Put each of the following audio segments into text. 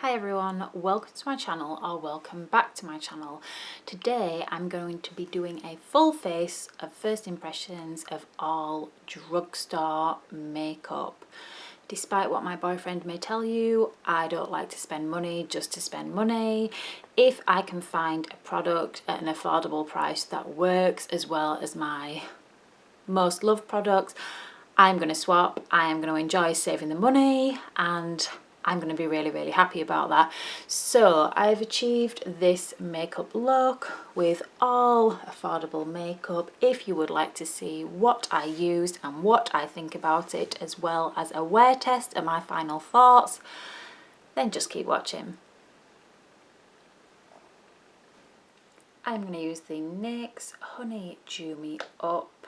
Hi everyone, welcome to my channel or welcome back to my channel. Today I'm going to be doing a full face of first impressions of all drugstore makeup. Despite what my boyfriend may tell you, I don't like to spend money just to spend money. If I can find a product at an affordable price that works as well as my most loved products, I'm going to swap. I am going to enjoy saving the money and I'm going to be really happy about that. So I've achieved this makeup look with all affordable makeup. If you would like to see what I used and what I think about it, as well as a wear test and my final thoughts, then just keep watching. I'm going to use the NYX Honey Dew Me Up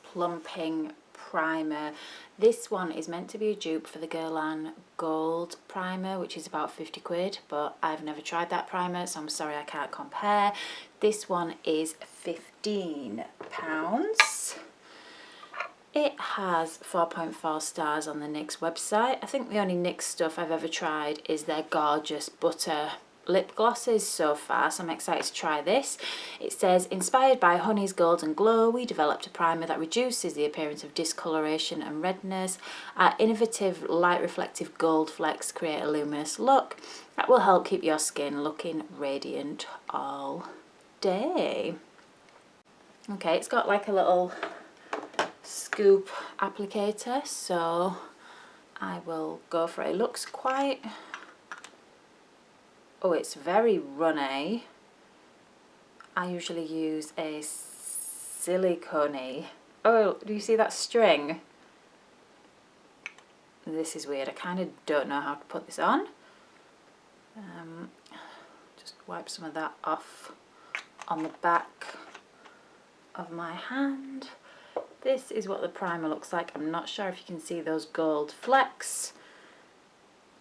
Plumping Primer. This one is meant to be a dupe for the Guerlain Gold Primer, which is about 50 quid, but I've never tried that primer, so I'm sorry I can't compare. This one is £15. It has 4.4 stars on the NYX website. I think the only NYX stuff I've ever tried is their gorgeous butter lip glosses so far, so I'm excited to try this. It says, inspired by Honey's golden glow, we developed a primer that reduces the appearance of discoloration and redness. Our innovative light reflective gold flecks create a luminous look that will help keep your skin looking radiant all day. Okay, it's got like a little scoop applicator, so I will go for it. It looks quite, oh, it's very runny. I usually use a silicone. Oh, do you see that string? This is weird. I kind of don't know how to put this on. Just wipe some of that off on the back of my hand. This is what the primer looks like. I'm not sure if you can see those gold flecks.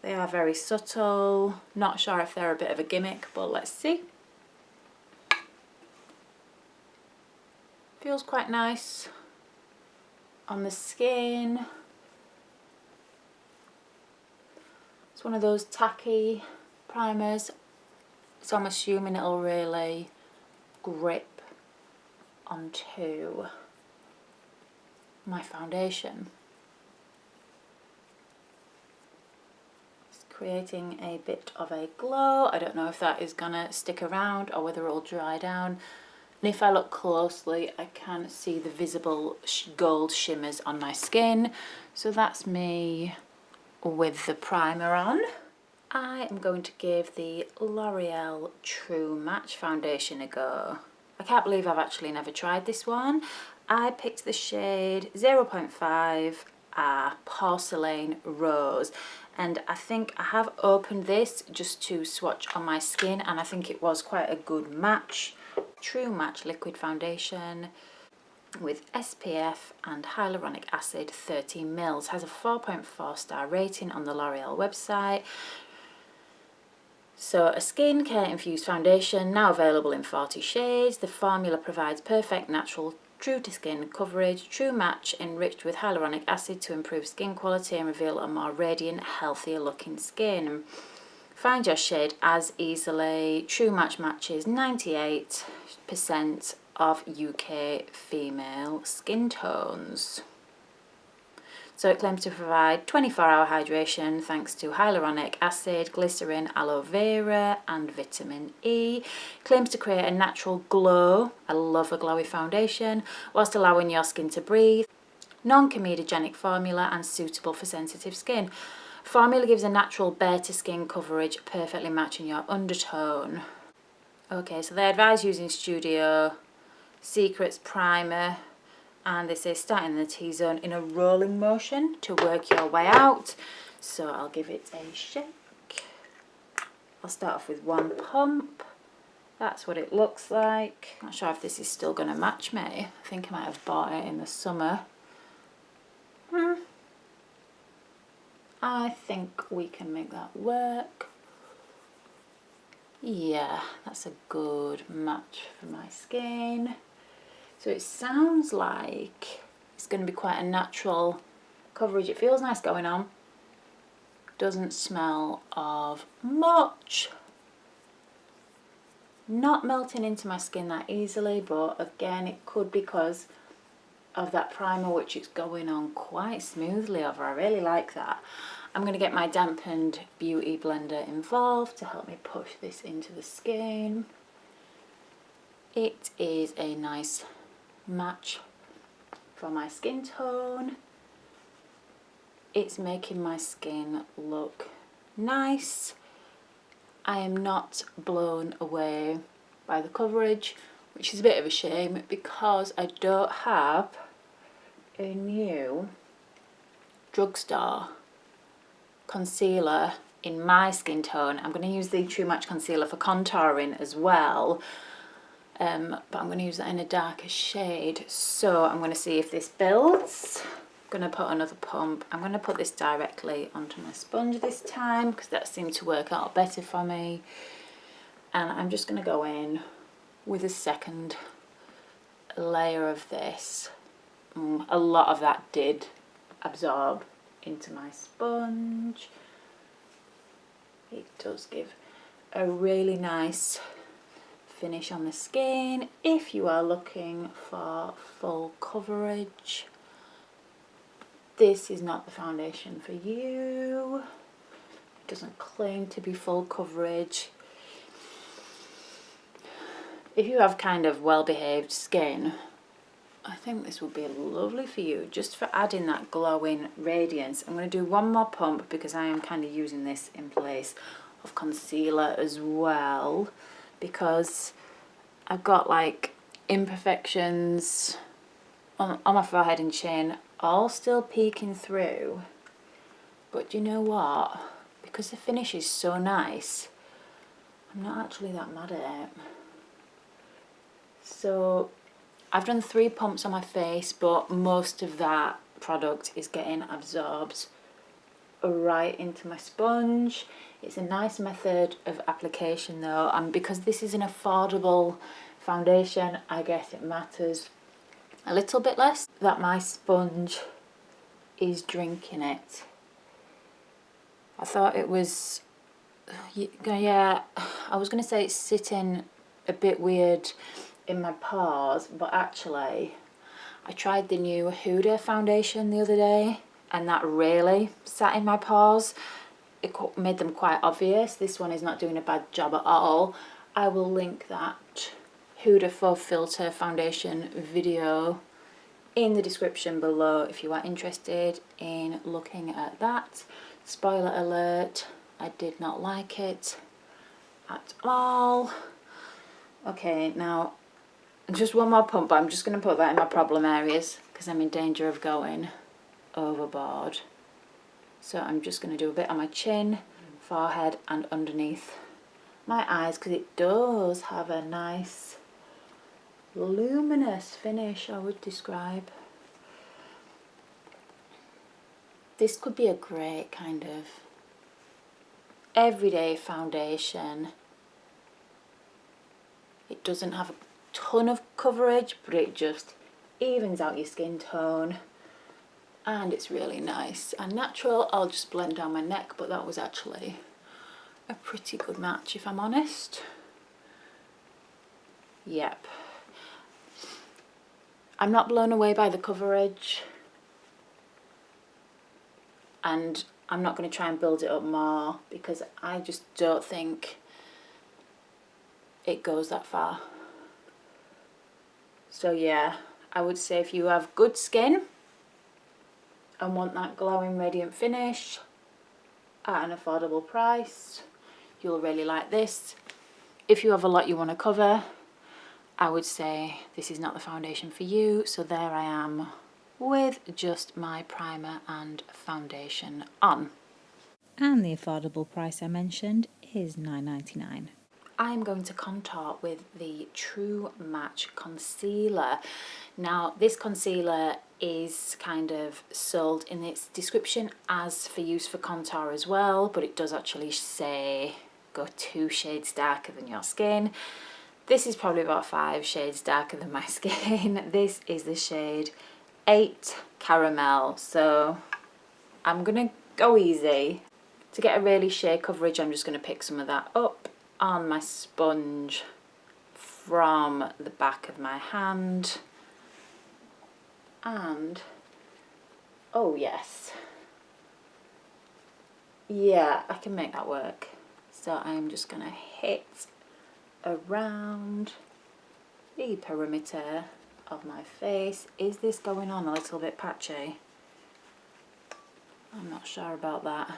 They are very subtle. Not sure if they're a bit of a gimmick, but let's see. Feels quite nice on the skin. It's one of those tacky primers, so I'm assuming it'll really grip onto my foundation. Creating a bit of a glow. I don't know if that is gonna stick around or whether it'll dry down. And if I look closely, I can see the visible gold shimmers on my skin. So that's me with the primer on. I am going to give the L'Oreal True Match foundation a go. I can't believe I've actually never tried this one. I picked the shade 0.5 Porcelain Rose, and I think I have opened this just to swatch on my skin, and I think it was quite a good match. True Match liquid foundation with SPF and hyaluronic acid 13 mils, has a 4.4 star rating on the L'Oreal website. So a skincare infused foundation, now available in 40 shades. The formula provides perfect natural true to skin coverage, true match enriched with hyaluronic acid to improve skin quality and reveal a more radiant, healthier looking skin. Find your shade as easily. True Match matches 98% of UK female skin tones. So it claims to provide 24-hour hydration thanks to hyaluronic acid, glycerin, aloe vera and vitamin E. Claims to create a natural glow. I love a glowy foundation, whilst allowing your skin to breathe. Non-comedogenic formula and suitable for sensitive skin. Formula gives a natural bare to skin coverage, perfectly matching your undertone. Okay, so they advise using Studio Secrets primer, and they say starting in the T-zone in a rolling motion to work your way out. So I'll give it a shake. I'll start off with one pump. That's what it looks like. Not sure if this is still going to match me. I think I might have bought it in the summer. I think we can make that work. Yeah, that's a good match for my skin. So it sounds like it's going to be quite a natural coverage. It feels nice going on. Doesn't smell of much. Not melting into my skin that easily, but again, it could be because of that primer, which is going on quite smoothly over. I really like that. I'm going to get my dampened beauty blender involved to help me push this into the skin. It is a nice match for my skin tone. It's making my skin look nice. I am not blown away by the coverage, which is a bit of a shame because I don't have a new drugstore concealer in my skin tone. I'm going to use the True Match concealer for contouring as well, but I'm going to use that in a darker shade. So I'm going to see if this builds. I'm going to put another pump. I'm going to put this directly onto my sponge this time because that seemed to work out better for me. And I'm just going to go in with a second layer of this. A lot of that did absorb into my sponge. It does give a really nice finish on the skin if you are looking for full coverage. This is not the foundation for you. It doesn't claim to be full coverage. If you have kind of well-behaved skin, I think this would be lovely for you, just for adding that glowing radiance. I'm going to do one more pump because I am kind of using this in place of concealer as well, because I've got like imperfections on my forehead and chin, all still peeking through. But you know what? Because the finish is so nice, I'm not actually that mad at it. So I've done 3 pumps on my face, but most of that product is getting absorbed right into my sponge. It's a nice method of application though, and because this is an affordable foundation, I guess it matters a little bit less that my sponge is drinking it. I thought it was, yeah, I was going to say it's sitting a bit weird in my pores, but actually I tried the new Huda foundation the other day and that really sat in my pores. It made them quite obvious. This one is not doing a bad job at all. I will link that Huda Faux Filter foundation video in the description below if you are interested in looking at that. Spoiler alert, I did not like it at all. Okay, now just one more pump, but I'm just going to put that in my problem areas because I'm in danger of going overboard. So I'm just going to do a bit on my chin, forehead and underneath my eyes because it does have a nice luminous finish, I would describe. This could be a great kind of everyday foundation. It doesn't have a ton of coverage, but it just evens out your skin tone, and it's really nice and natural. I'll just blend down my neck, but that was actually a pretty good match if I'm honest. Yep. I'm not blown away by the coverage, and I'm not going to try and build it up more because I just don't think it goes that far. So yeah, I would say if you have good skin and want that glowing radiant finish at an affordable price, you'll really like this. If you have a lot you want to cover, I would say this is not the foundation for you. So there I am with just my primer and foundation on. And the affordable price I mentioned is $9.99. I'm going to contour with the True Match concealer. Now this concealer is kind of sold in its description as for use for contour as well, but it does actually say go 2 shades darker than your skin. This is probably about 5 shades darker than my skin. This is the shade 8 Caramel, so I'm gonna go easy To get a really sheer coverage, I'm just going to pick some of that up on my sponge from the back of my hand. And, oh yes, yeah, I can make that work. So I'm just going to hit around the perimeter of my face. Is this going on a little bit patchy? I'm not sure about that.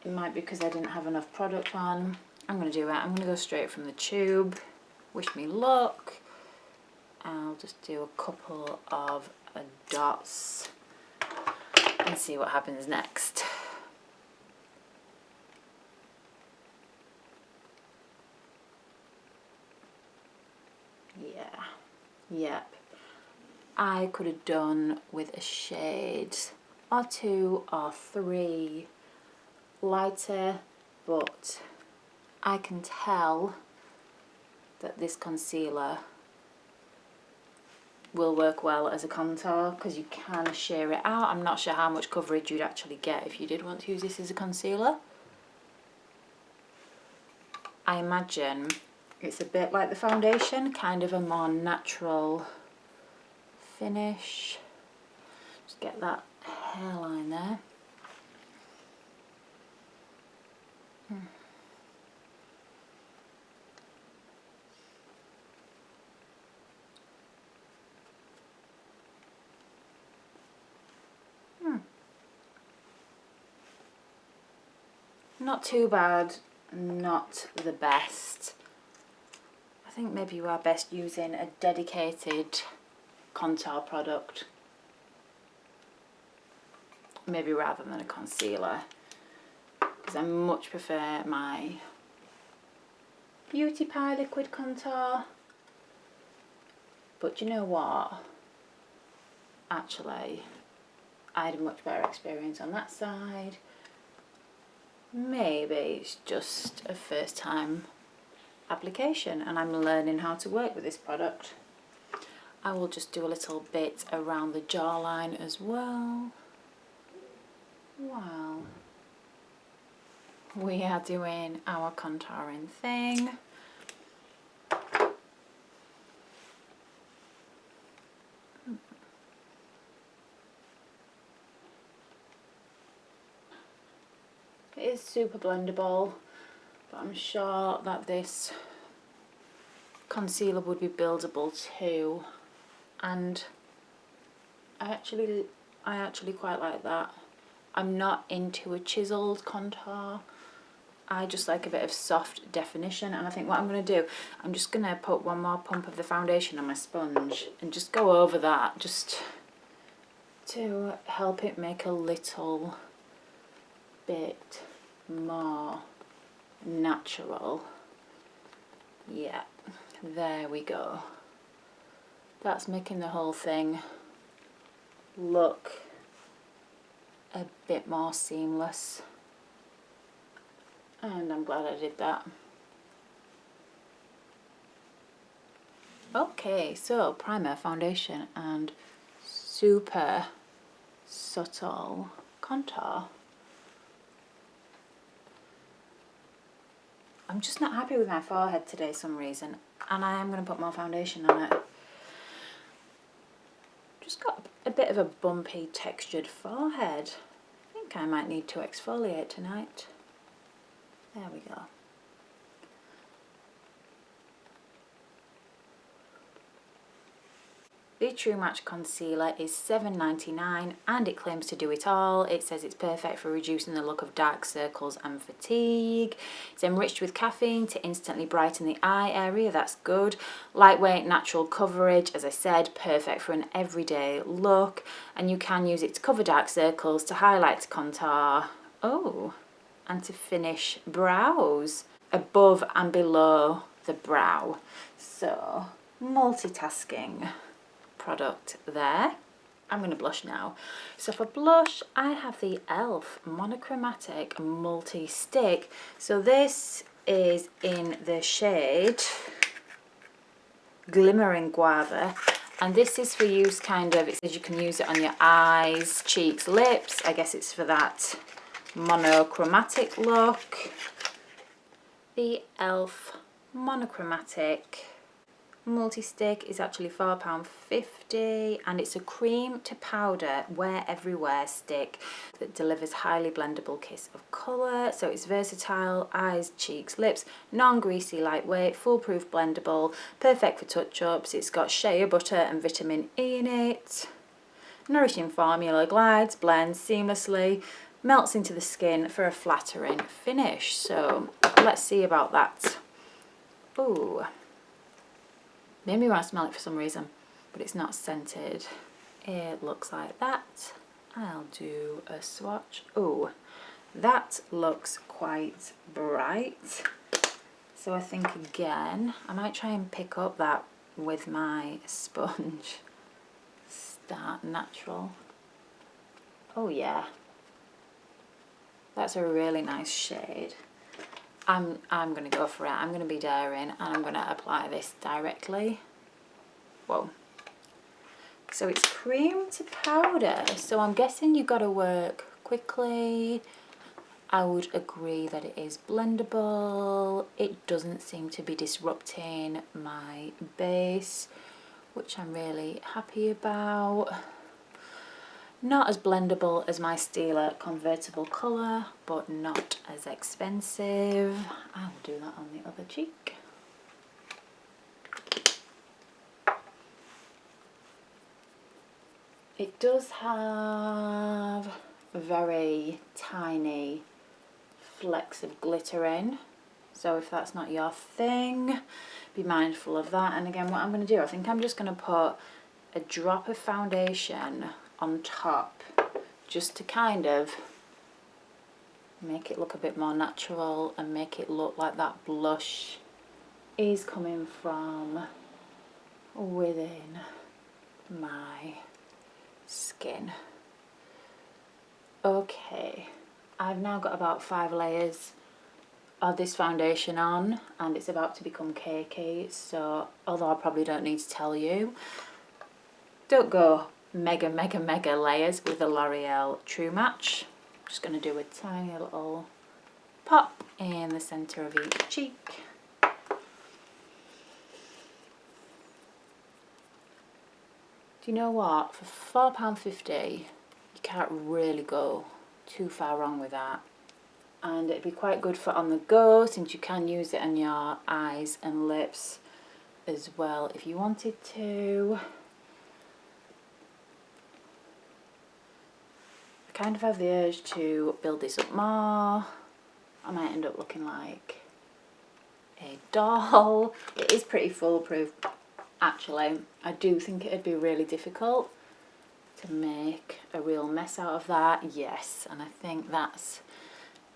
It might be because I didn't have enough product on. I'm going to do it. I'm going to go straight from the tube. Wish me luck. I'll just do a couple of dots and see what happens next. Yeah, yep. I could have done with a shade or 2 or 3 lighter, but I can tell that this concealer will work well as a contour because you can sheer it out. I'm not sure how much coverage you'd actually get if you did want to use this as a concealer. I imagine it's a bit like the foundation, kind of a more natural finish. Just get that hairline there. Not too bad, not the best. I think maybe you are best using a dedicated contour product, maybe rather than a concealer, because I much prefer my Beauty Pie liquid contour. But you know what? Actually, I had a much better experience on that side. Maybe it's just a first time application and I'm learning how to work with this product. I will just do a little bit around the jawline as well. Wow. We are doing our contouring thing. It is super blendable, but I'm sure that this concealer would be buildable too, and I actually quite like that. I'm not into a chiseled contour. I just like a bit of soft definition, and I think what I'm going to do, I'm just going to put one more pump of the foundation on my sponge and just go over that just to help it make a little bit more natural. Yeah, there we go. That's making the whole thing look a bit more seamless, and I'm glad I did that. Okay, so primer, foundation and super subtle contour. I'm just not happy with my forehead today for some reason, and I am going to put more foundation on it. Just got a bit of a bumpy textured forehead. I think I might need to exfoliate tonight. There we go. The True Match Concealer is $7.99 and it claims to do it all. It says it's perfect for reducing the look of dark circles and fatigue. It's enriched with caffeine to instantly brighten the eye area, that's good. Lightweight, natural coverage, as I said, perfect for an everyday look. And you can use it to cover dark circles, to highlight, to contour. Oh, and to finish brows above and below the brow. So, multitasking product there. I'm going to blush now. So for blush, I have the e.l.f. Monochromatic Multi-Stick. So this is in the shade Glimmering Guava, and this is for use kind of, it says you can use it on your eyes, cheeks, lips. I guess it's for that monochromatic look. The e.l.f. Monochromatic Multi-Stick is actually £4.50 and it's a cream to powder wear everywhere stick that delivers highly blendable kiss of colour. So it's versatile, eyes, cheeks, lips, non-greasy, lightweight, foolproof, blendable, perfect for touch-ups. It's got shea butter and vitamin E in it. Nourishing formula, glides, blends seamlessly, melts into the skin for a flattering finish. So let's see about that. Ooh. Made me want to smell it for some reason, but it's not scented. It looks like that. I'll do a swatch. Oh, that looks quite bright. So I think again, I might try and pick up that with my sponge. Start natural. Oh yeah. That's a really nice shade. I'm going to go for it. I'm going to be daring and I'm going to apply this directly. Whoa. So it's cream to powder. So I'm guessing you've got to work quickly. I would agree that it is blendable. It doesn't seem to be disrupting my base, which I'm really happy about. Not as blendable as my Stila convertible colour, but not as expensive. I'll do that on the other cheek. It does have very tiny flecks of glitter in, so if that's not your thing, be mindful of that. And again, what I'm going to do, I think I'm just going to put a drop of foundation on top just to kind of make it look a bit more natural and make it look like that blush is coming from within my skin. Okay, I've now got about 5 layers of this foundation on and it's about to become cakey, so although I probably don't need to tell you, don't go mega layers with the L'Oreal True Match. I'm just going to do a tiny little pop in the centre of each cheek. Do you know what? For £4.50 you can't really go too far wrong with that. And it'd be quite good for on the go since you can use it on your eyes and lips as well if you wanted to. I kind of have the urge to build this up more. I might end up looking like a doll. It is pretty foolproof actually. I do think it'd be really difficult to make a real mess out of that. Yes, and I think that's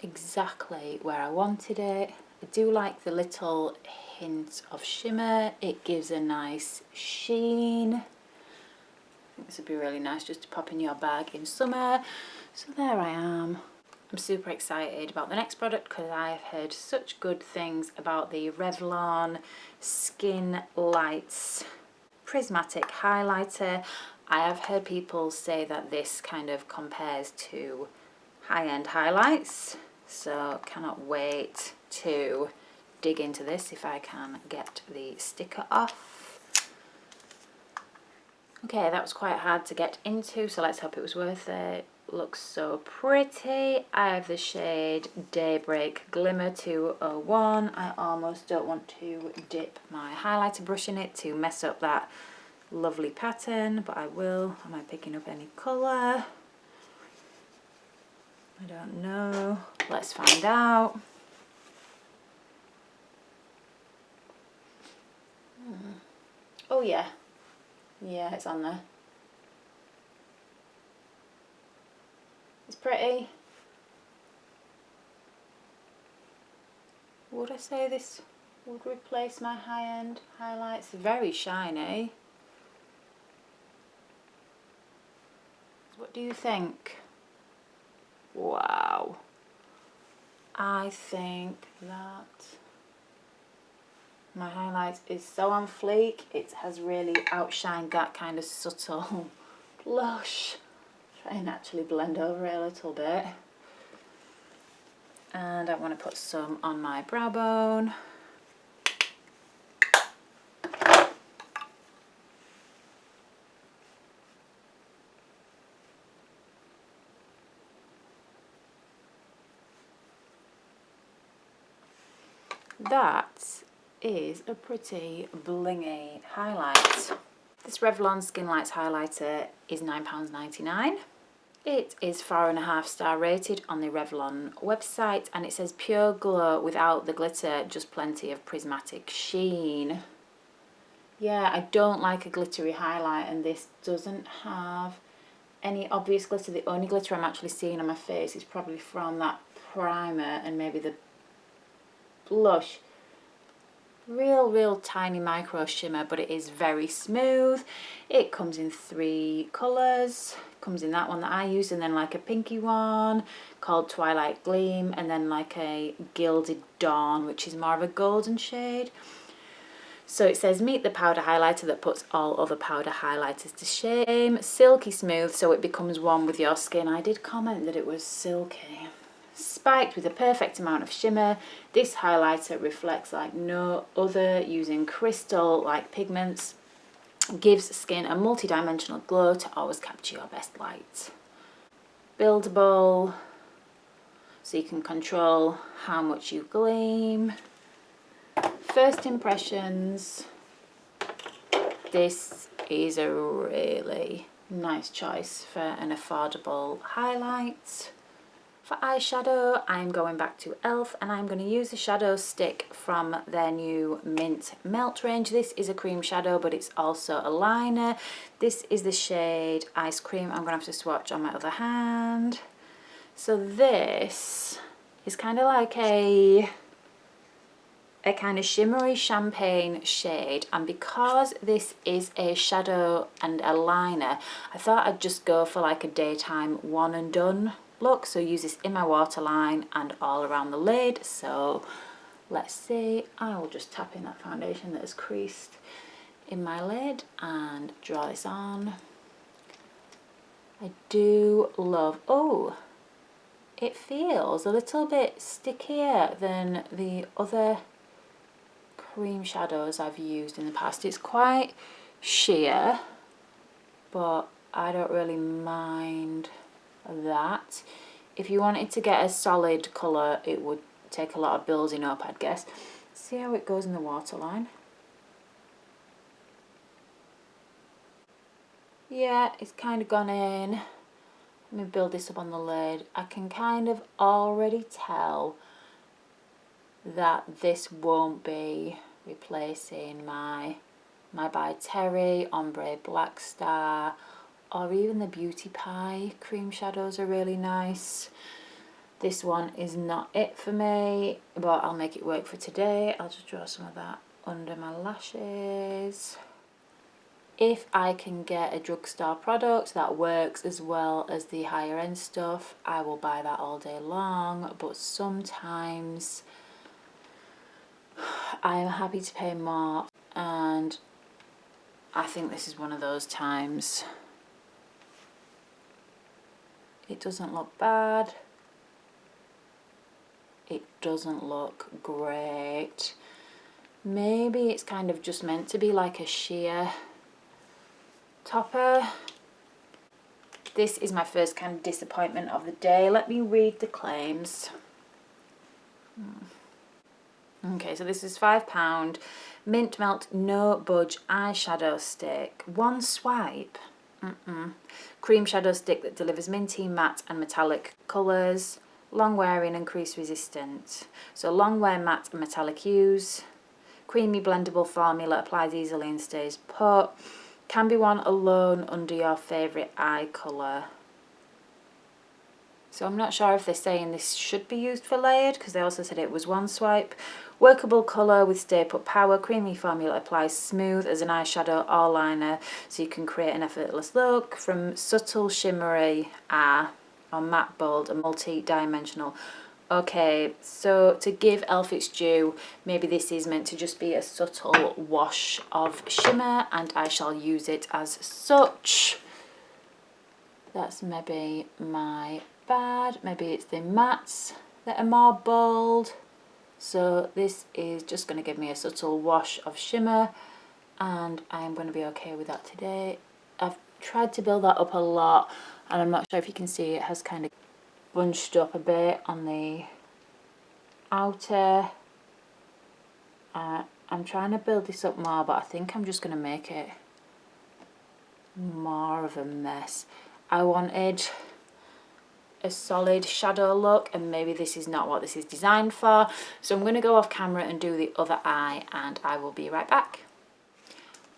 exactly where I wanted it. I do like the little hint of shimmer. It gives a nice sheen. I think this would be really nice just to pop in your bag in summer. So there I am. I'm super excited about the next product because I've heard such good things about the Revlon SkinLights Prismatic highlighter. I have heard people say that this kind of compares to high-end highlights, so cannot wait to dig into this if I can get the sticker off. Okay, that was quite hard to get into, so let's hope it was worth it. Looks so pretty. I have the shade Daybreak Glimmer 201. I almost don't want to dip my highlighter brush in it to mess up that lovely pattern, but I will. Am I picking up any colour? I don't know. Let's find out. Oh yeah. Yeah, it's on there. It's pretty. Would I say this would replace my high-end highlights? Very shiny. What do you think? Wow. I think that my highlight is so on fleek. It has really outshined that kind of subtle blush. Try and actually blend over it a little bit. And I want to put some on my brow bone. That is a pretty blingy highlight. This Revlon SkinLights highlighter is £9.99. It is 4.5 star rated on the Revlon website, and it says pure glow without the glitter, just plenty of prismatic sheen. Yeah, I don't like a glittery highlight, and this doesn't have any obvious glitter. The only glitter I'm actually seeing on my face is probably from that primer and maybe the blush. Real tiny micro shimmer, but it is very smooth. It comes in 3 colours. Comes in that one that I use, and then like a pinky one called Twilight Gleam, and then like a Gilded Dawn, which is more of a golden shade. So it says meet the powder highlighter that puts all other powder highlighters to shame. Silky smooth, so it becomes one with your skin. I did comment that it was silky. Spiked with a perfect amount of shimmer, this highlighter reflects like no other, using crystal-like pigments. Gives skin a multi-dimensional glow to always capture your best light. Buildable, so you can control how much you gleam. First impressions, this is a really nice choice for an affordable highlight. For eyeshadow, I'm going back to e.l.f. and I'm going to use the shadow stick from their new Mint Melt range. This is a cream shadow, but it's also a liner. This is the shade Ice Cream. I'm going to have to swatch on my other hand. So this is kind of like a kind of shimmery champagne shade, and because this is a shadow and a liner, I thought I'd just go for like a daytime one and done look. So use this in my waterline and all around the lid. So let's see, I will just tap in that foundation that has creased in my lid and draw this on. I do love, oh, it feels a little bit stickier than the other cream shadows I've used in the past. It's quite sheer, but I don't really mind that. If you wanted to get a solid colour, it would take a lot of building up, I'd guess. See how it goes in the waterline. Yeah, it's kind of gone in. Let me build this up on the lid. I can kind of already tell that this won't be replacing my by Terry Ombre Black Star, or even the Beauty Pie cream shadows are really nice. This one is not it for me, but I'll make it work for today. I'll just draw some of that under my lashes. If I can get a drugstore product that works as well as the higher end stuff, I will buy that all day long, but sometimes I am happy to pay more, and I think this is one of those times. It doesn't look bad. It doesn't look great. Maybe it's kind of just meant to be like a sheer topper. This is my first kind of disappointment of the day. Let me read the claims. Okay, so this is £5. Mint Melt No Budge eyeshadow stick. One swipe. Cream shadow stick that delivers minty, matte and metallic colours. Long wearing and crease resistant. So long wear, matte and metallic hues. Creamy blendable formula, applies easily and stays put. Can be worn alone under your favourite eye colour. So I'm not sure if they're saying this should be used for layered, because they also said it was one swipe. Workable colour with stay put power. Creamy formula applies smooth as an eyeshadow or liner, so you can create an effortless look. From subtle shimmery or matte bold and multi-dimensional. Okay, so to give e.l.f. its due, maybe this is meant to just be a subtle wash of shimmer, and I shall use it as such. That's maybe my bad. Maybe it's the mattes that are more bold. So this is just going to give me a subtle wash of shimmer, and I'm going to be okay with that today. I've tried to build that up a lot, and I'm not sure if you can see it has kind of bunched up a bit on the outer. I'm trying to build this up more, but I think I'm just going to make it more of a mess. I wanted a solid shadow look, and maybe this is not what this is designed for, so I'm going to go off camera and do the other eye, and I will be right back.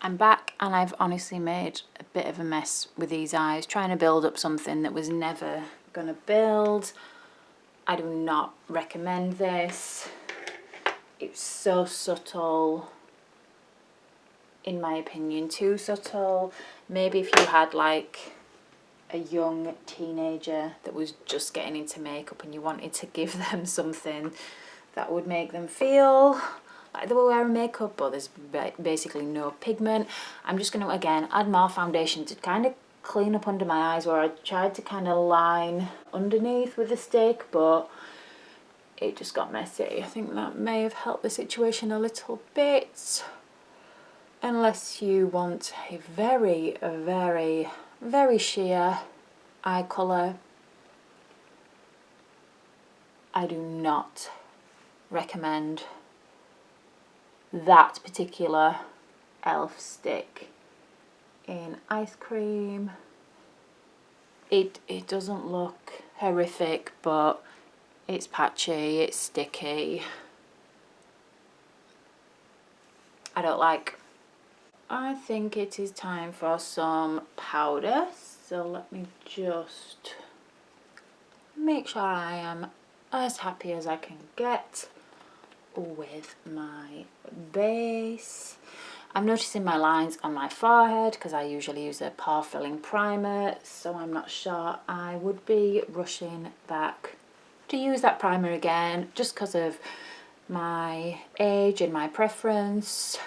I'm back, and I've honestly made a bit of a mess with these eyes, trying to build up something that was never going to build. I do not recommend this. It's so subtle, in my opinion, too subtle. Maybe if you had like a young teenager that was just getting into makeup and you wanted to give them something that would make them feel like they were wearing makeup, but there's basically no pigment. I'm just going to again add more foundation to kind of clean up under my eyes, where I tried to kind of line underneath with a stick, but it just got messy. I think that may have helped the situation a little bit, unless you want a very, very, very sheer eye colour. I do not recommend that particular e.l.f. stick in ice cream. It doesn't look horrific, but it's patchy, it's sticky. I don't like. I think it is time for some powder, so let me just make sure I am as happy as I can get with my base. I'm noticing my lines on my forehead because I usually use a pore filling primer, so I'm not sure I would be rushing back to use that primer again, just because of my age and my preference.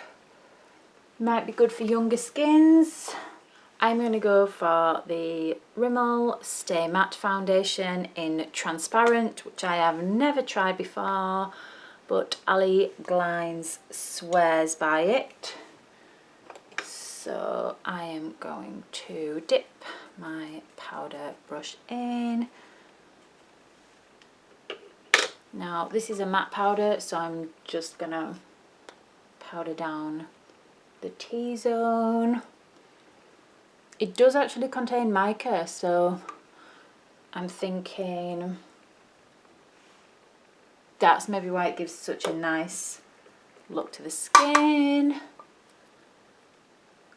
Might be good for younger skins. I'm going to go for the Rimmel Stay Matte Foundation in Transparent, which I have never tried before, but Ali Glines swears by it. So I am going to dip my powder brush in. Now this is a matte powder, so I'm just going to powder down the T-zone. It does actually contain mica, so I'm thinking that's maybe why it gives such a nice look to the skin.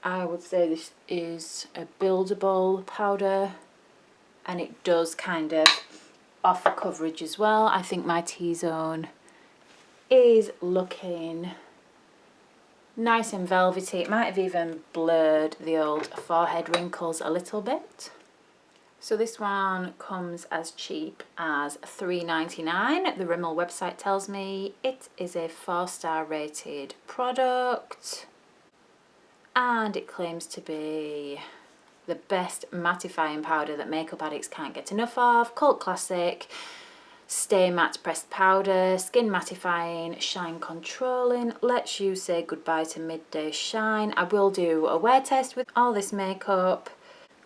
I would say this is a buildable powder, and it does kind of offer coverage as well. I think my T-zone is looking nice and velvety. It might have even blurred the old forehead wrinkles a little bit. So this one comes as cheap as $3.99. The Rimmel website tells me it is a 4-star rated product, and it claims to be the best mattifying powder that makeup addicts can't get enough of. Cult classic. Stay matte pressed powder, skin mattifying, shine controlling, lets you say goodbye to midday shine. I will do a wear test with all this makeup.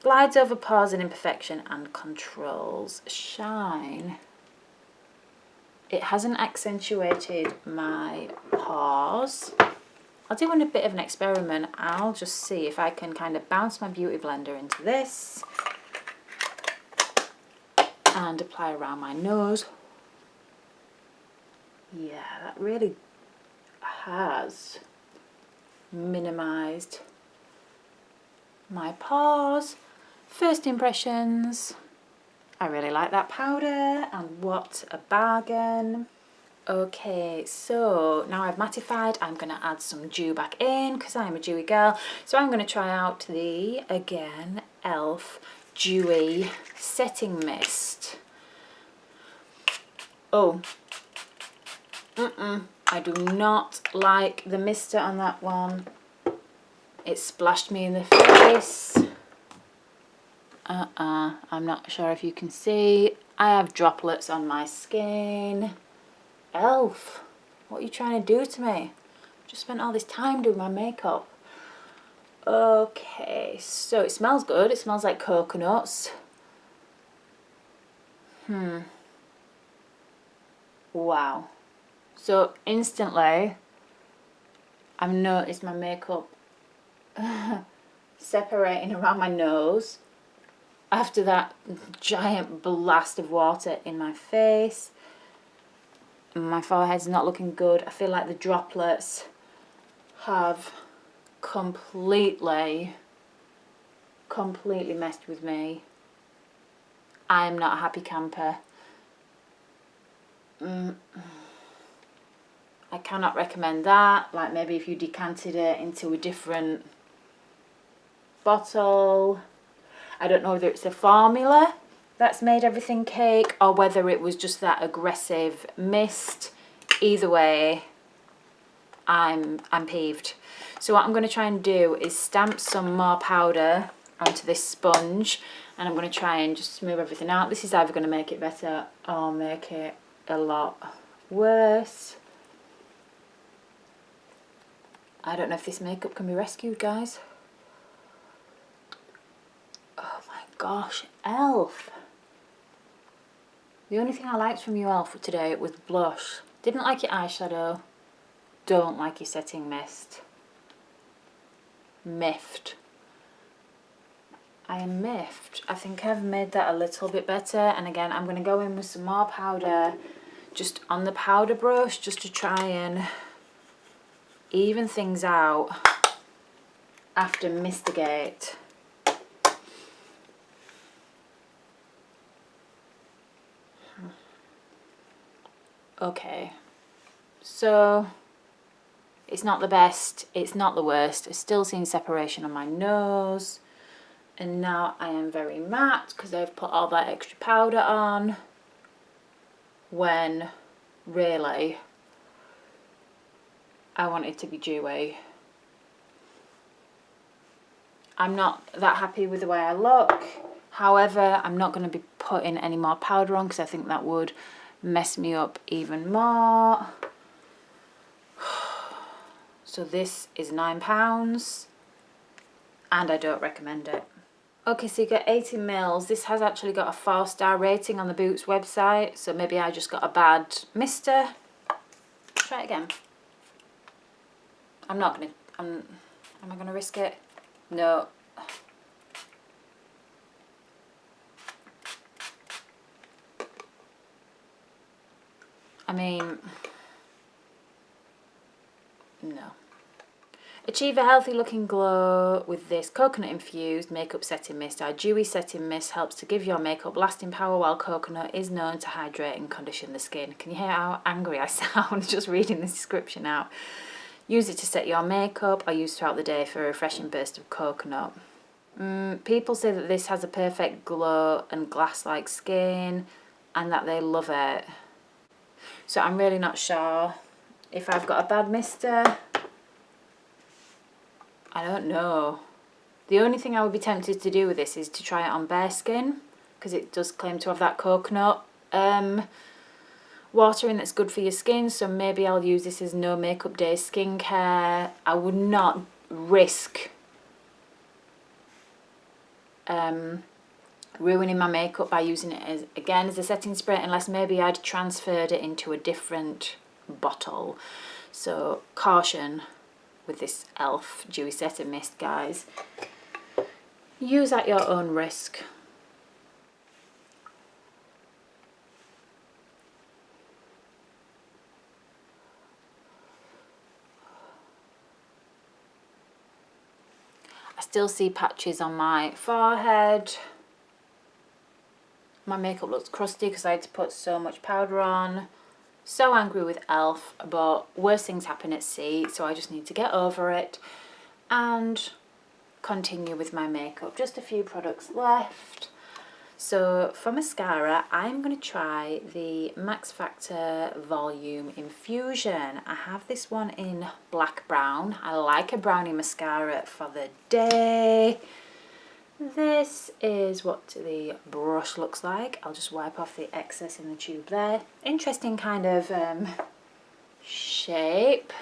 Glides over pores and imperfection and controls shine. It hasn't accentuated my pores. I'll do a bit of an experiment. I'll just see if I can kind of bounce my beauty blender into this and apply around my nose. Yeah, that really has minimised my pores. First impressions, I really like that powder, and what a bargain. Okay, so now I've mattified, I'm going to add some dew back in because I'm a dewy girl. So I'm going to try out the, again, e.l.f. Dewy Setting Mist. Oh, I do not like the mister on that one. It splashed me in the face. I'm not sure if you can see. I have droplets on my skin. e.l.f, what are you trying to do to me? Just spent all this time doing my makeup. Okay, so it smells good. It smells like coconuts. Wow. So instantly, I've noticed my makeup separating around my nose after that giant blast of water in my face. My forehead's not looking good. I feel like the droplets have completely messed with me. I'm not a happy camper. I cannot recommend that. Like maybe if you decanted it into a different bottle. I don't know whether it's a formula that's made everything cake or whether it was just that aggressive mist. Either way, I'm peeved. So what I'm going to try and do is stamp some more powder onto this sponge, and I'm going to try and just smooth everything out. This is either going to make it better or make it a lot worse. I don't know if this makeup can be rescued, guys. Oh my gosh, e.l.f. The only thing I liked from you, e.l.f. today was blush. Didn't like your eyeshadow. Don't like your setting mist. Miffed. I am miffed. I think I've made that a little bit better. And again, I'm going to go in with some more powder just on the powder brush just to try and even things out after Mistigate. Okay, so it's not the best, it's not the worst. I've still seen separation on my nose, and now I am very matte because I've put all that extra powder on, when really I want it to be dewy. I'm not that happy with the way I look. However, I'm not going to be putting any more powder on because I think that would mess me up even more. So this is £9 and I don't recommend it. Okay, so you get 80 mils. This has actually got a 4-star rating on the Boots website, so maybe I just got a bad mister. Try it again. Am I gonna risk it? No. I mean, no. Achieve a healthy looking glow with this coconut infused makeup setting mist. Our dewy setting mist helps to give your makeup lasting power, while coconut is known to hydrate and condition the skin. Can you hear how angry I sound just reading the description out? Use it to set your makeup or use throughout the day for a refreshing burst of coconut. People say that this has a perfect glow and glass-like skin and that they love it. So I'm really not sure if I've got a bad mister. I don't know. The only thing I would be tempted to do with this is to try it on bare skin, because it does claim to have that coconut water in that's good for your skin. So maybe I'll use this as no makeup day skincare. I would not risk ruining my makeup by using it as, again, as a setting spray, unless maybe I'd transferred it into a different bottle. So caution with this e.l.f. Dewy Setting Mist, guys. Use at your own risk. I still see patches on my forehead. My makeup looks crusty because I had to put so much powder on. So angry with e.l.f, but worse things happen at sea, so I just need to get over it and continue with my makeup. Just a few products left. So for mascara, I'm going to try the Max Factor Volume Infusion. I have this one in black brown. I like a brownie mascara for the day. This is what the brush looks like. I'll just wipe off the excess in the tube there. Interesting kind of shape.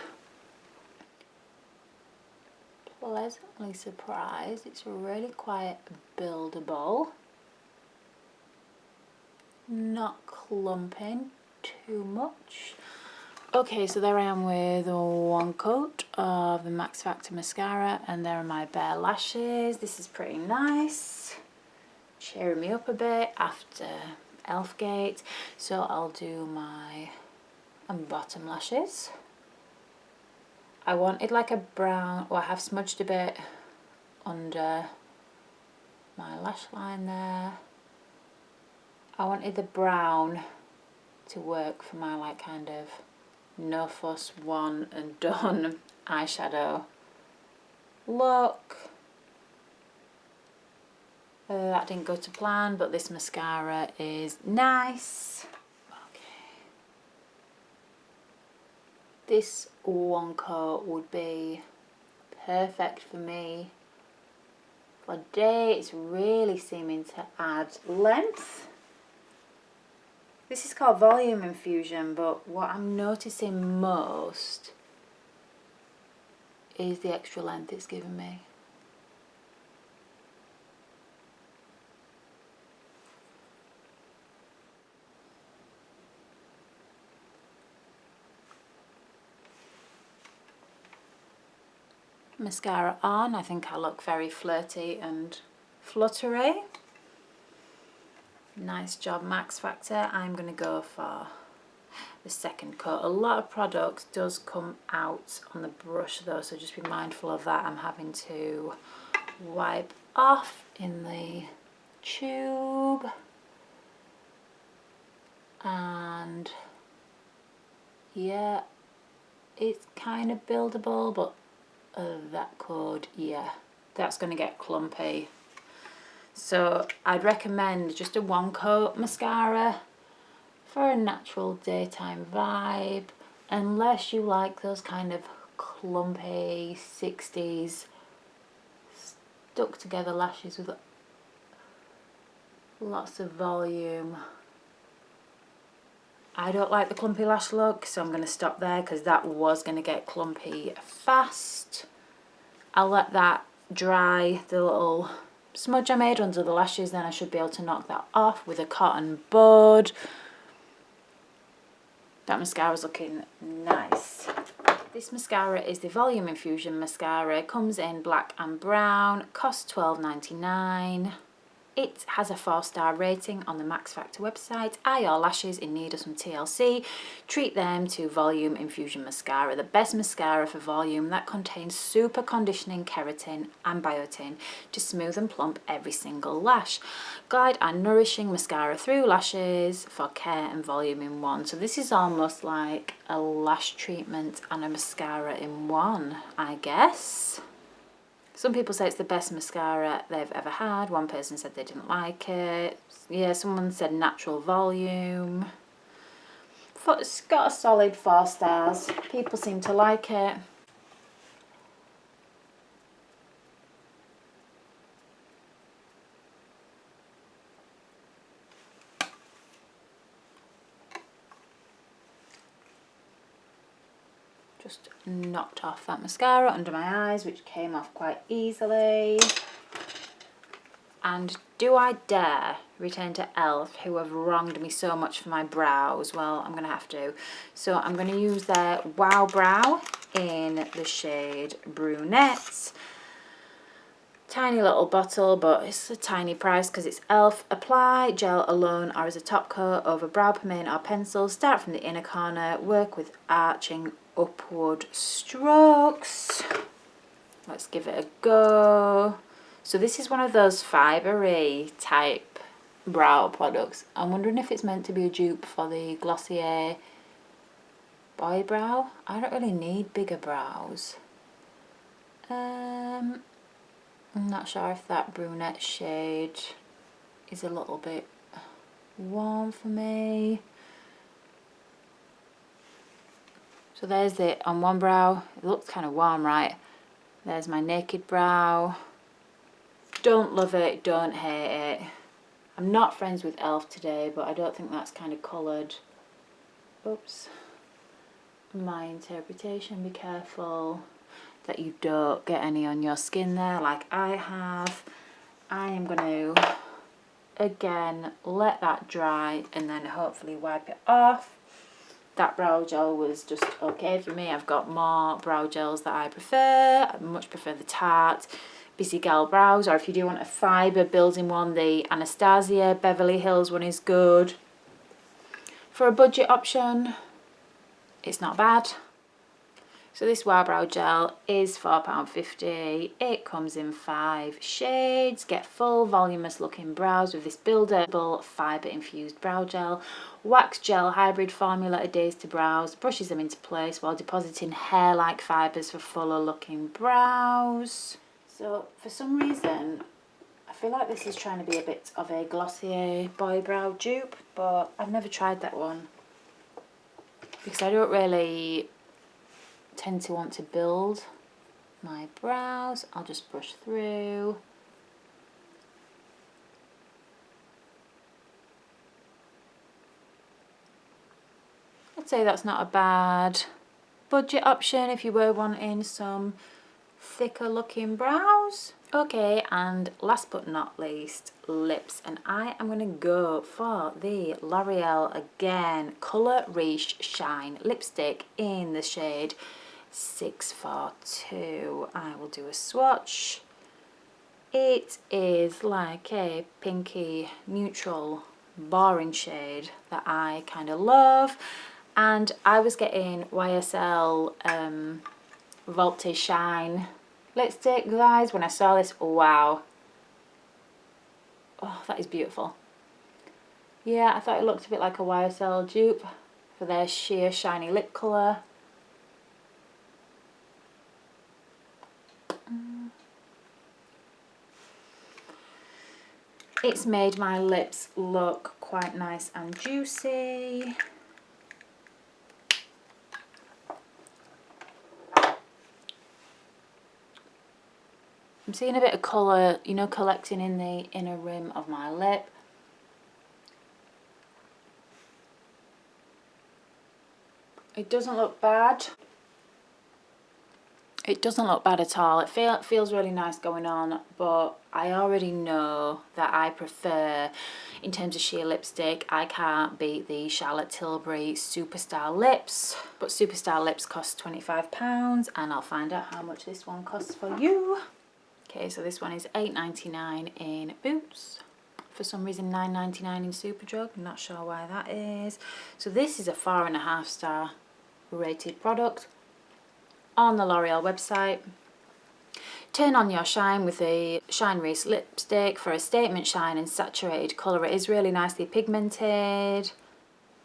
Pleasantly surprised. It's really quite buildable. Not clumping too much. Okay, so there I am with one coat of the Max Factor mascara, and there are my bare lashes. This is pretty nice, cheering me up a bit after e.l.f. Gate. So I'll do my bottom lashes. I wanted like a brown, well, I have smudged a bit under my lash line there. I wanted the brown to work for my like kind of no fuss, one and done eyeshadow look. That didn't go to plan, but this mascara is nice. Okay. This one coat would be perfect for me for day. It's really seeming to add length. This is called Volume Infusion, but what I'm noticing most is the extra length it's giving me. Mascara on, I think I look very flirty and fluttery. Nice job, Max Factor. I'm going to go for the second coat. A lot of product does come out on the brush though, so just be mindful of that. I'm having to wipe off in the tube. And yeah, it's kind of buildable, but that could, yeah, that's going to get clumpy. So I'd recommend just a one coat mascara for a natural daytime vibe, unless you like those kind of clumpy 60s stuck together lashes with lots of volume. I don't like the clumpy lash look, so I'm going to stop there because that was going to get clumpy fast. I'll let that dry, the little smudge I made under the lashes, then I should be able to knock that off with a cotton bud. That mascara's looking nice. This mascara is the Volume Infusion mascara. It comes in black and brown, costs $12.99. It has a 4-star rating on the Max Factor website. Are your lashes in need of some TLC? Treat them to Volume Infusion Mascara, the best mascara for volume that contains super conditioning keratin and biotin to smooth and plump every single lash. Guide and nourishing mascara through lashes for care and volume in one. So this is almost like a lash treatment and a mascara in one, I guess. Some people say it's the best mascara they've ever had. One person said they didn't like it. Yeah, someone said natural volume. It's got a solid 4 stars. People seem to like it. Just knocked off that mascara under my eyes, which came off quite easily. And do I dare return to e.l.f, who have wronged me so much for my brows? Well, I'm going to have to. So I'm going to use their Wow Brow in the shade Brunette. Tiny little bottle, but it's a tiny price because it's e.l.f. Apply gel alone or as a top coat over brow pomade or pencil. Start from the inner corner. Work with arching upward strokes. Let's give it a go. So this is one of those fibery type brow products. I'm wondering if it's meant to be a dupe for the Glossier Boy Brow. I don't really need bigger brows. I'm not sure if that brunette shade is a little bit warm for me. So there's it on one brow. It looks kind of warm, right? There's my naked brow. Don't love it, don't hate it. I'm not friends with e.l.f. today, but I don't think that's kind of coloured. Oops. My interpretation, be careful that you don't get any on your skin there like I have. I am going to, again, let that dry and then hopefully wipe it off. That brow gel was just okay for me. I've got more brow gels that I prefer. I much prefer the Tarte Busy Gal Brows, or if you do want a fibre building one, the Anastasia Beverly Hills one is good. For a budget option, it's not bad. So this Wow Brow Gel is £4.50. It comes in 5 shades. Get full voluminous looking brows with this buildable fibre infused brow gel. Wax gel hybrid formula adheres to brows, brushes them into place while depositing hair-like fibres for fuller looking brows. So for some reason, I feel like this is trying to be a bit of a Glossier boy brow dupe, but I've never tried that one because I don't really tend to want to build my brows. I'll just brush through. I'd say that's not a bad budget option if you were wanting some thicker looking brows. Okay, and last but not least, lips, and I am going to go for the L'Oreal again Colour Riche Shine lipstick in the shade 642. I will do a swatch. It is like a pinky neutral boring shade that I kind of love, and I was getting YSL Volte Shine lipstick, guys, when I saw this. Wow, oh, that is beautiful. Yeah, I thought it looked a bit like a YSL dupe for their sheer shiny lip colour. It's made my lips look quite nice and juicy. I'm seeing a bit of colour, you know, collecting in the inner rim of my lip. It doesn't look bad. It doesn't look bad at all. It feels really nice going on, but I already know that I prefer, in terms of sheer lipstick, I can't beat the Charlotte Tilbury Superstar Lips. But Superstar Lips costs £25, and I'll find out how much this one costs for you. Okay, so this one is £8.99 in Boots. For some reason £9.99 in Superdrug. I'm not sure why that is. So this is a 4.5 star rated product on the L'Oreal website. Turn on your shine with the Shine Riche lipstick for a statement shine and saturated colour. It is really nicely pigmented.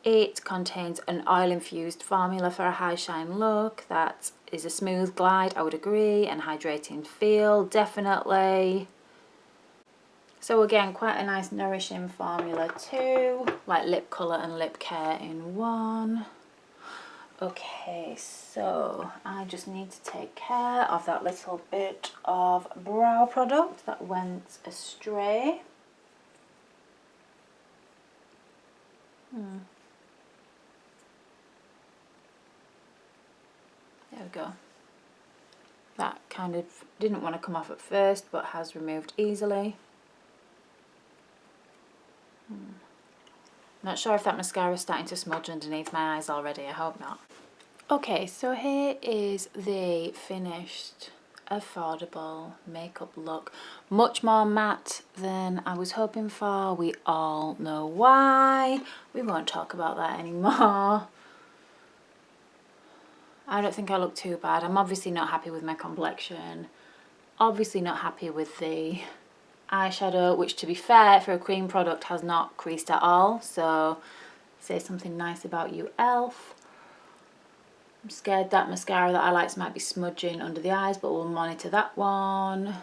It contains an oil infused formula for a high shine look. That is a smooth glide, I would agree, and hydrating feel, definitely. So again, quite a nice nourishing formula too, like lip colour and lip care in one. Okay, so I just need to take care of that little bit of brow product that went astray. There we go. That kind of didn't want to come off at first, but has removed easily. Not sure if that mascara is starting to smudge underneath my eyes already. I hope not. Okay, so here is the finished affordable makeup look. Much more matte than I was hoping for. We all know why. We won't talk about that anymore. I don't think I look too bad. I'm obviously not happy with my complexion. Obviously not happy with the eyeshadow, which to be fair for a cream product has not creased at all, so say something nice about you, e.l.f. I'm scared that mascara that I like might be smudging under the eyes, but we'll monitor that one.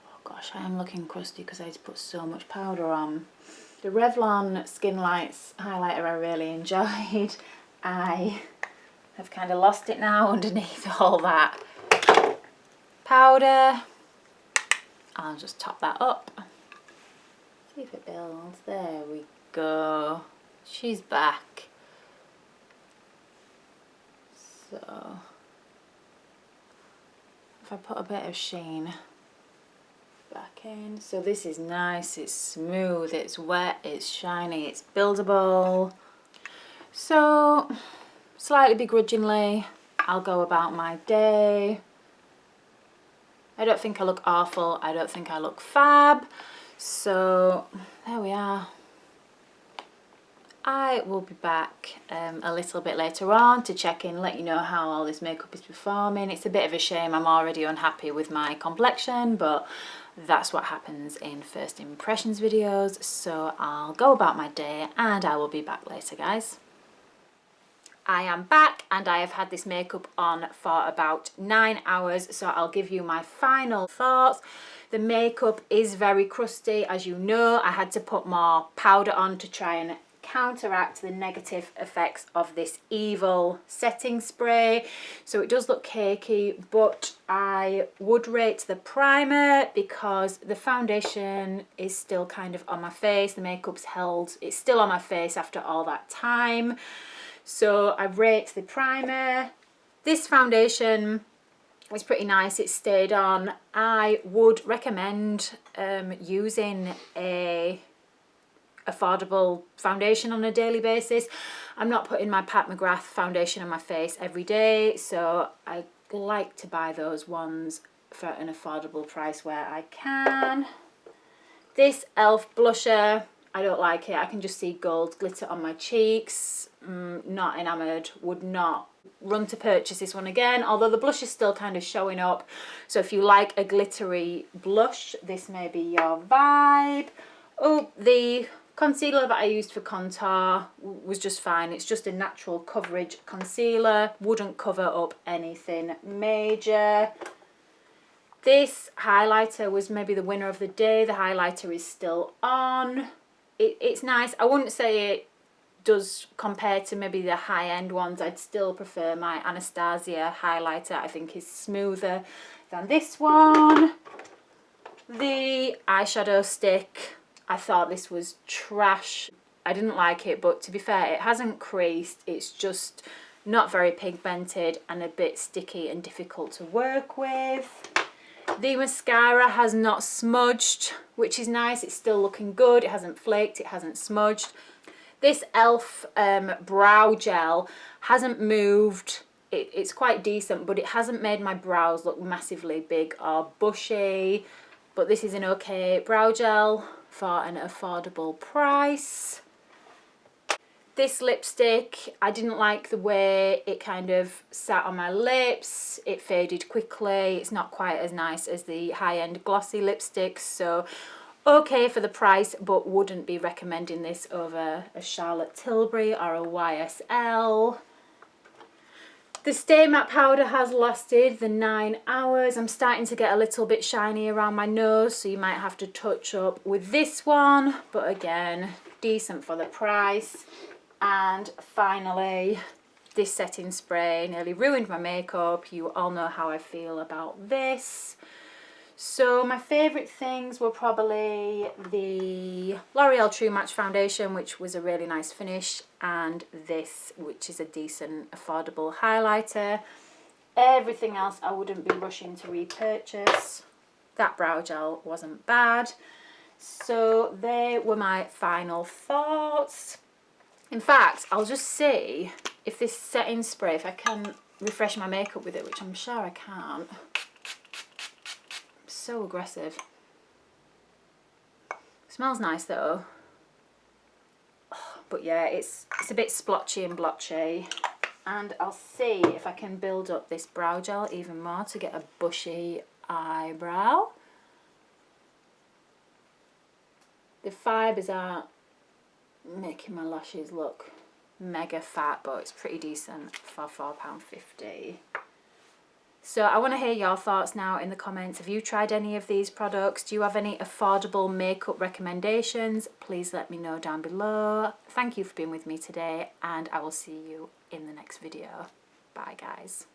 Oh gosh, I am looking crusty because I had to put so much powder on. The Revlon SkinLights highlighter I really enjoyed. I have kind of lost it now underneath all that powder. I'll just top that up. See if it builds. There we go. She's back. So if I put a bit of sheen back in. So this is nice, it's smooth, it's wet, it's shiny, it's buildable. So slightly begrudgingly, I'll go about my day. I don't think I look awful, I don't think I look fab. So there we are. I will be back a little bit later on to check in, let you know how all this makeup is performing. It's a bit of a shame I'm already unhappy with my complexion, but that's what happens in first impressions videos. So I'll go about my day and I will be back later, guys. I am back and I have had this makeup on for about 9 hours, so I'll give you my final thoughts. The makeup is very crusty, as you know. I had to put more powder on to try and counteract the negative effects of this evil setting spray, so it does look cakey, but I would rate the primer because the foundation is still kind of on my face. The makeup's held, it's still on my face after all that time, so I rate the primer. This foundation was pretty nice, it stayed on. I would recommend using a affordable foundation on a daily basis. I'm not putting my Pat McGrath foundation on my face every day, so I like to buy those ones for an affordable price where I can. This e.l.f. blusher, I don't like it. I can just see gold glitter on my cheeks. Not enamoured, would not run to purchase this one again, although the blush is still kind of showing up. So if you like a glittery blush, this may be your vibe. Oh, the concealer that I used for contour was just fine. It's just a natural coverage concealer, wouldn't cover up anything major. This highlighter was maybe the winner of the day. The highlighter is still on. It's nice. I wouldn't say it does compare to maybe the high-end ones. I'd still prefer my Anastasia highlighter. I think is smoother than this one. The eyeshadow stick, I thought this was trash. I didn't like it, but to be fair, it hasn't creased. It's just not very pigmented and a bit sticky and difficult to work with. The mascara has not smudged, which is nice. It's still looking good. It hasn't flaked, it hasn't smudged. This e.l.f. brow gel hasn't moved. It's quite decent, but it hasn't made my brows look massively big or bushy. But this is an okay brow gel for an affordable price. This lipstick, I didn't like the way it kind of sat on my lips. It faded quickly. It's not quite as nice as the high-end glossy lipsticks, so okay for the price, but wouldn't be recommending this over a Charlotte Tilbury or a YSL. The Stay Matte powder has lasted the 9 hours. I'm starting to get a little bit shiny around my nose, so you might have to touch up with this one, but again, decent for the price. And finally, this setting spray nearly ruined my makeup. You all know how I feel about this. So my favourite things were probably the L'Oreal True Match foundation, which was a really nice finish, and this, which is a decent affordable highlighter. Everything else I wouldn't be rushing to repurchase. That brow gel wasn't bad. So they were my final thoughts. In fact, I'll just see if this setting spray, if I can refresh my makeup with it, which I'm sure I can't. So aggressive. Smells nice though. But yeah, it's a bit splotchy and blotchy. And I'll see if I can build up this brow gel even more to get a bushy eyebrow. The fibres are making my lashes look mega fat, but it's pretty decent for £4.50. So I want to hear your thoughts now in the comments. Have you tried any of these products? Do you have any affordable makeup recommendations? Please let me know down below. Thank you for being with me today, and I will see you in the next video. Bye guys.